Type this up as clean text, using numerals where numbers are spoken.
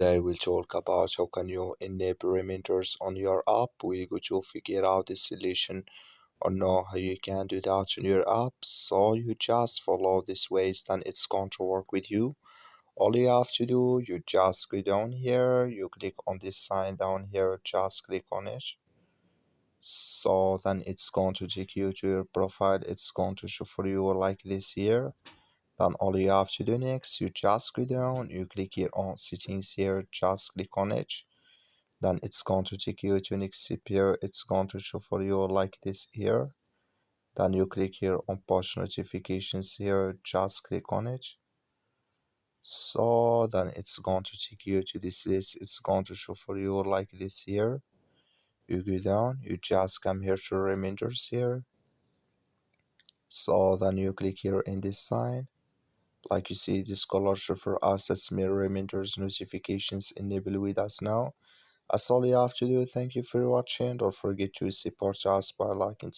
Today we'll talk about how can you enable reminders on your app. We're going to figure out the solution or know how you can do that on your app. So you just follow this ways, then it's going to work with you. All you have to do, you just go down here, you click on this sign down here, just click on it. So then it's going to take you to your profile. It's going to show for you like this here. Then all you have to do next, you just go down, you click here on settings here, just click on it. Then it's going to take you to next step here. It's going to show for you like this here. Then you click here on push notifications here, just click on it. So then it's going to take you to this list. It's going to show for you like this here. You go down, you just come here to reminders here. So then you click here in this sign. Like you see, this color show for us as mirror reminders notifications enable with us now. That's all you have to do. Thank you for watching. Don't forget to support us by liking.